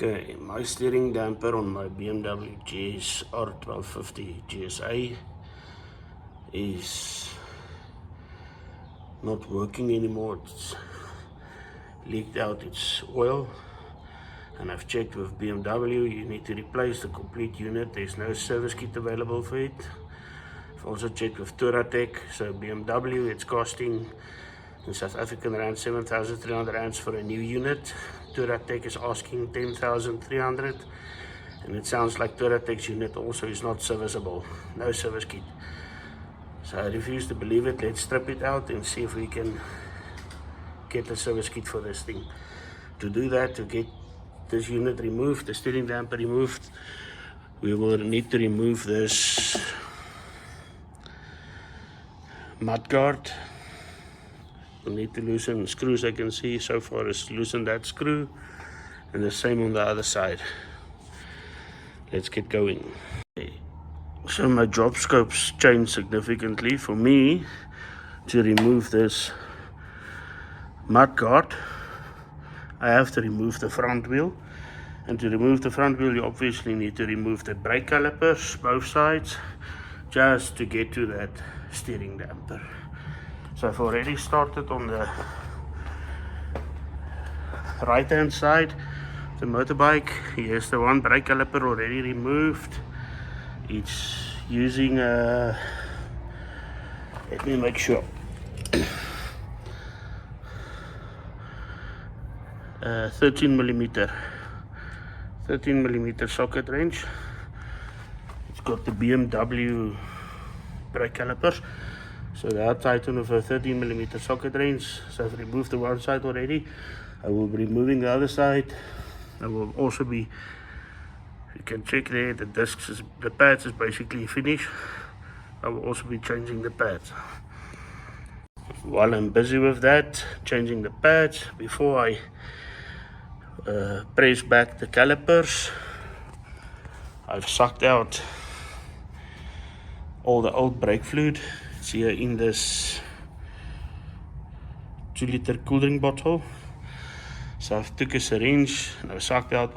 Okay, my steering damper on my BMW R1250 GSA is not working anymore. It's leaked out its oil, and I've checked with BMW. You need to replace the complete unit. There's no service kit available for it. I've also checked with Touratech. So BMW, it's costing in South African rand 7,300 rands for a new unit. Touratech is asking 10,300, and it sounds like Touratech's unit also is not serviceable. No service kit. So I refuse to believe it. Let's strip it out and see if we can get a service kit for this thing. To do that, to get this unit removed, the steering damper removed, we will need to remove this mudguard. We'll need to loosen screws. I can see so far is loosen that screw, and the same on the other side. Let's get going. So my job scopes changed significantly. For me to remove this mudguard, I have to remove the front wheel, and to remove the front wheel you obviously need to remove the brake calipers, both sides, just to get to that steering damper. So I've already started on the right hand side of the motorbike. Here's the one brake caliper already removed. It's using a, let me make sure, 13mm socket wrench. It's got the BMW brake calipers, so they are tightened with a 13mm socket wrench. So I've removed the one side already. I will be removing the other side. I will also be, you can check there, the discs, the pads is basically finished. I will also be changing the pads. While I'm busy with that, changing the pads, before I press back the calipers, I've sucked out all the old brake fluid. It's here in this 2-liter cool drink bottle. So I've took a syringe and I've sucked out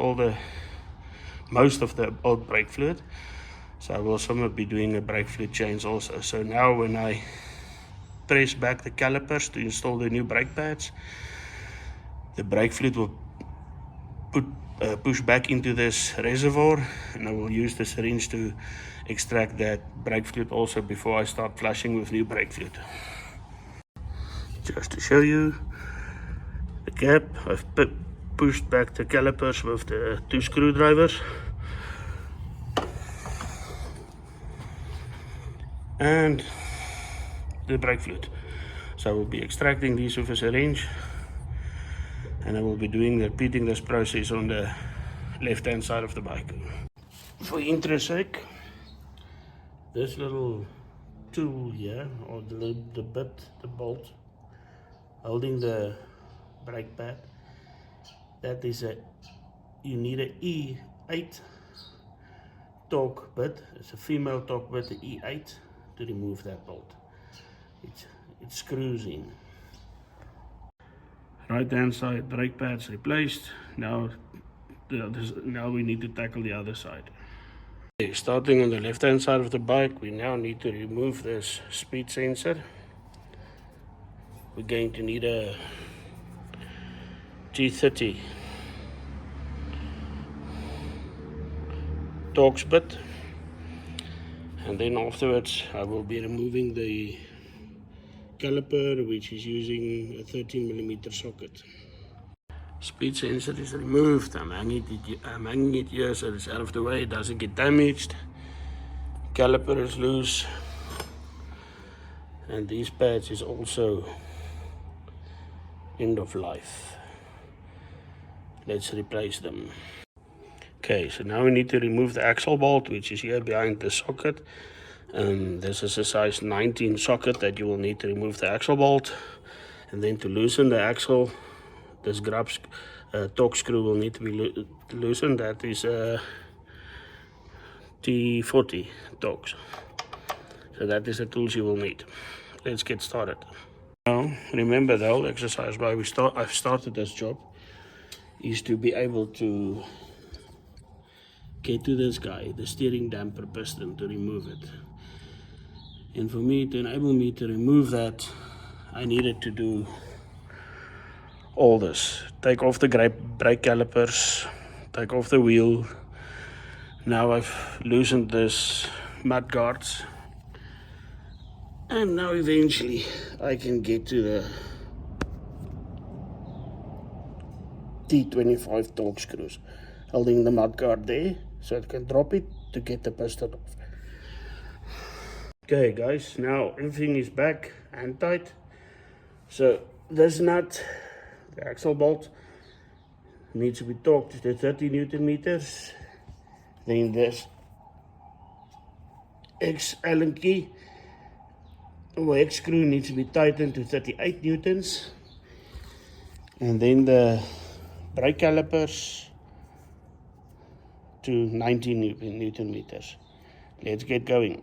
most of the old brake fluid. So I will somewhere be doing a brake fluid change also. So now when I press back the calipers to install the new brake pads, the brake fluid will push back into this reservoir, and I will use the syringe to extract that brake fluid also before I start flushing with new brake fluid. Just to show you the gap, I've pushed back the calipers with the 2 screwdrivers, and the brake fluid. So I will be extracting these with a syringe, and I will be repeating this process on the left hand side of the bike. For interest sake, this little tool here, or the bolt holding the brake pad, that is you need a E8 Torx bit. It's a female Torx bit, the E8, to remove that bolt. It screws in. Right hand side brake pads replaced. Now we need to tackle the other side. Okay, starting on the left hand side of the bike, we now need to remove this speed sensor. We're going to need a T30 Torx bit, and then afterwards I will be removing the caliper, which is using a 13mm socket. Speed sensor is removed. I'm hanging it here so it's out of the way, it doesn't get damaged. Caliper is loose, and these pads is also end of life. Let's replace them. Okay, so now we need to remove the axle bolt, which is here behind the socket. This is a size 19 socket that you will need to remove the axle bolt. And then to loosen the axle, this grub Torx screw will need to be loosened. That is a T40 Torx. So that is the tools you will need. Let's get started. Now, remember the whole exercise why I've started this job is to be able to get to this guy, the steering damper piston, to remove it. And for me, to enable me to remove that, I needed to do all this. Take off the brake calipers, take off the wheel. Now I've loosened this mud guards, and now eventually I can get to the T25 Torx screws, holding the mud guard there so it can drop it to get the piston off. Okay guys, now everything is back and tight. So this nut, the axle bolt, needs to be torqued to 30 Newton meters. Then this X Allen key or X screw needs to be tightened to 38 newtons. And then the brake calipers to 19 Newton meters. Let's get going.